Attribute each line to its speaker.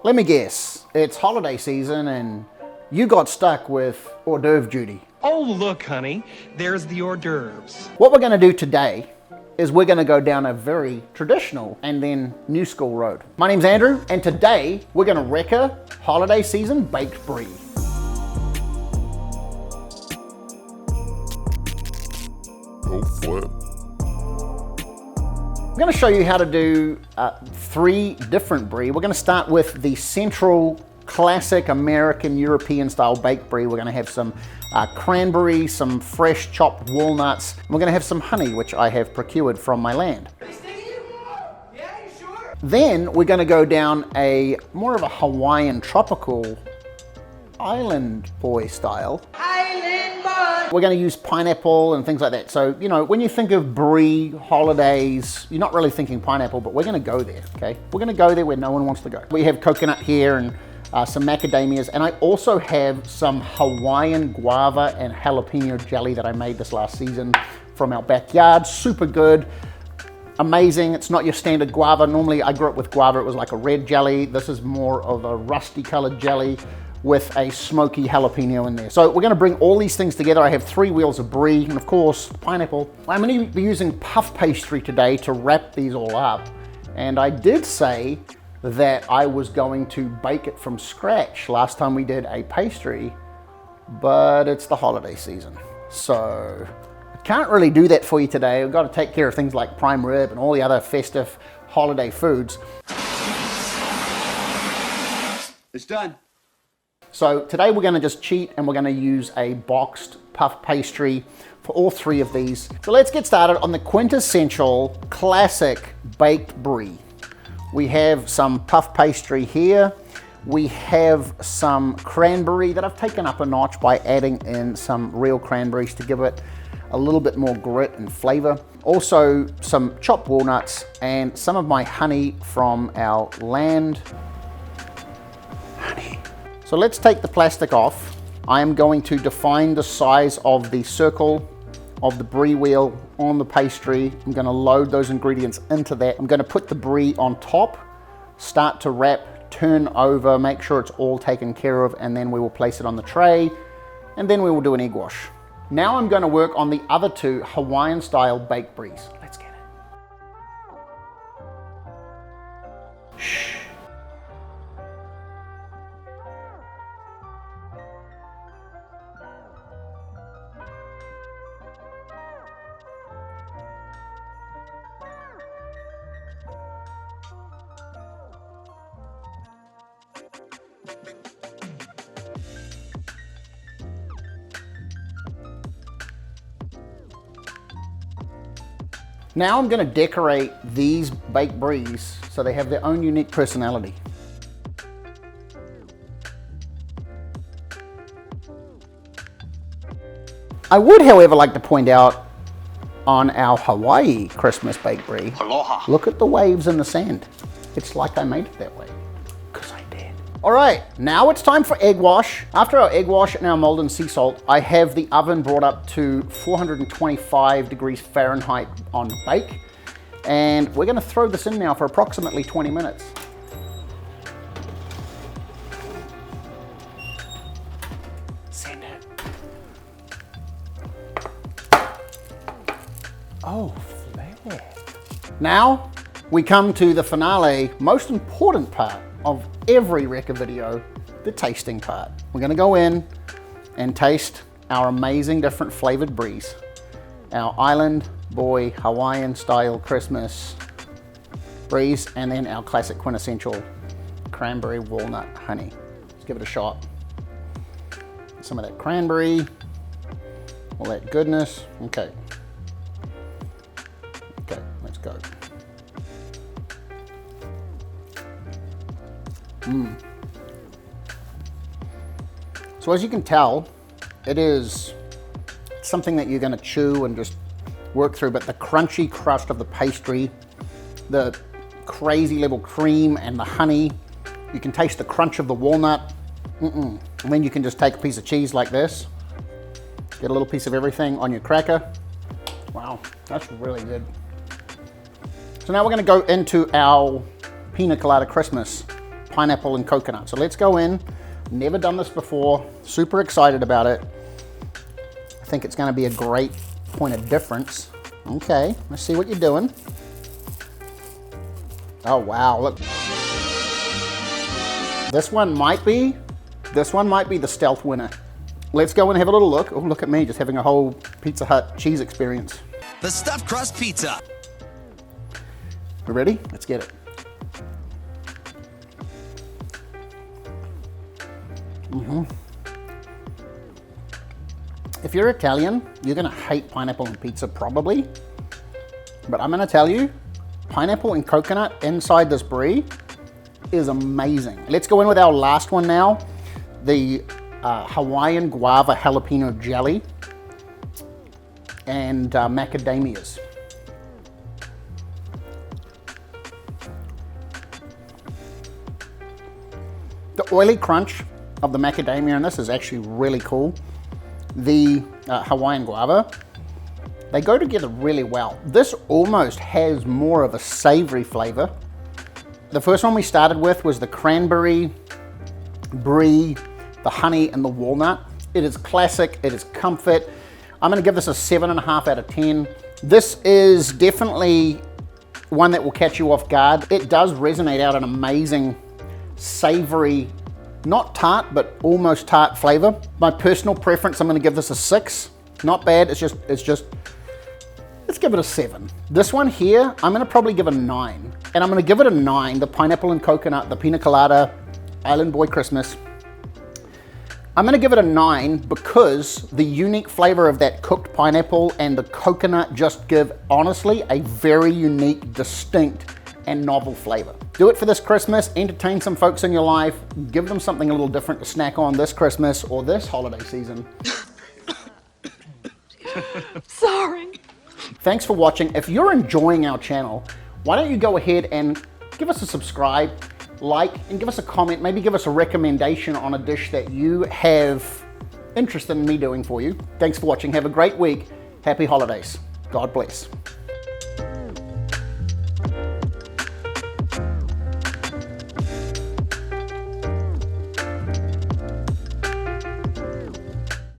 Speaker 1: Let me guess, it's holiday season and you got stuck with hors d'oeuvre duty.
Speaker 2: Oh, look, honey, there's the hors d'oeuvres.
Speaker 1: What we're gonna do today is we're gonna go down a very traditional and then new school road. My name's Andrew, and today we're gonna REKA holiday season baked brie.
Speaker 3: Go for it.
Speaker 1: I'm going to show you how to do 3 different brie. We're going to start with the central classic American European style baked brie. We're going to have some cranberry, some fresh chopped walnuts. And we're going to have some honey, which I have procured from my land.
Speaker 2: Yeah, you sure?
Speaker 1: Then we're going to go down a more of a Hawaiian tropical island boy style. We're going to use pineapple and things like that. So, you know, when you think of brie, holidays, you're not really thinking pineapple, but we're going to go there, okay? We're going to go there where no one wants to go. We have coconut here and some macadamias, and I also have some Hawaiian guava and jalapeno jelly that I made this last season from our backyard. Super good, amazing. It's not your standard guava. Normally I grew up with guava, it was like a red jelly. This is more of a rusty colored jelly with a smoky jalapeno in there. So we're gonna bring all these things together. I have 3 wheels of brie and of course, pineapple. I'm gonna be using puff pastry today to wrap these all up. And I did say that I was going to bake it from scratch last time we did a pastry, but it's the holiday season. So I can't really do that for you today. We've got to take care of things like prime rib and all the other festive holiday foods.
Speaker 4: It's done.
Speaker 1: So today we're going to just cheat and we're going to use a boxed puff pastry for all 3 of these. So let's get started on the quintessential classic baked brie. We have some puff pastry here. We have some cranberry that I've taken up a notch by adding in some real cranberries to give it a little bit more grit and flavor. Also some chopped walnuts and some of my honey from our land. Honey. So let's take the plastic off. I am going to define the size of the circle of the brie wheel on the pastry. I'm gonna load those ingredients into that. I'm gonna put the brie on top, start to wrap, turn over, make sure it's all taken care of, and then we will place it on the tray, and then we will do an egg wash. Now I'm gonna work on the other 2 Hawaiian style baked bries. Let's get it. Shh. Now I'm going to decorate these baked bries so they have their own unique personality. I would, however, like to point out on our Hawaii Christmas baked brie, aloha. Look at the waves in the sand. It's like I made it that way, because I did. All right, now it's time for egg wash. After our egg wash and our molten sea salt, I have the oven brought up to 425 degrees Fahrenheit on bake. And we're gonna throw this in now for approximately 20 minutes. Send it. Oh, flavor. Now we come to the finale, most important part of every REKA video, the tasting part. We're gonna go in and taste our amazing different flavored bries. Our Island Boy Hawaiian style Christmas bries, and then our classic quintessential cranberry walnut honey. Let's give it a shot. Some of that cranberry, all that goodness. Okay. Okay, let's go. So as you can tell, it is something that you're going to chew and just work through, but the crunchy crust of the pastry, the crazy level cream and the honey, you can taste the crunch of the walnut. And then you can just take a piece of cheese like this, get a little piece of everything on your cracker. Wow, that's really good. So now we're going to go into our Pina Colada Christmas pineapple and coconut. So let's go in. Never done this before. Super excited about it. I think it's gonna be a great point of difference. Okay, let's see what you're doing. Oh wow, look. This one might be the stealth winner. Let's go and have a little look. Oh, look at me, just having a whole Pizza Hut cheese experience.
Speaker 5: The stuffed crust pizza.
Speaker 1: We ready? Let's get it. If you're Italian, you're gonna hate pineapple on pizza probably, but I'm gonna tell you, pineapple and coconut inside this brie is amazing. Let's go in with our last one now, the Hawaiian guava jalapeno jelly and macadamias. The oily crunch of the macadamia in this is actually really cool. The Hawaiian guava, they go together really well. This almost has more of a savory flavor. The first one we started with was the cranberry brie, the honey and the walnut. It is classic, it is comfort. I'm gonna give this a 7.5 out of 10. This is definitely one that will catch you off guard. It does resonate out an amazing savory, not tart, but almost tart flavor. My personal preference, I'm gonna give this a 6. Not bad, let's give it a 7. This one here, I'm gonna probably give a 9. And I'm gonna give it a 9, the pineapple and coconut, the pina colada, Island Boy Christmas. I'm gonna give it a 9 because the unique flavor of that cooked pineapple and the coconut just give, honestly, a very unique, distinct, and novel flavor. Do it for this Christmas, entertain some folks in your life, give them something a little different to snack on this Christmas or this holiday season.
Speaker 6: Sorry.
Speaker 1: Thanks for watching. If you're enjoying our channel, why don't you go ahead and give us a subscribe, like, and give us a comment, maybe give us a recommendation on a dish that you have interest in me doing for you. Thanks for watching. Have a great week. Happy holidays. God bless.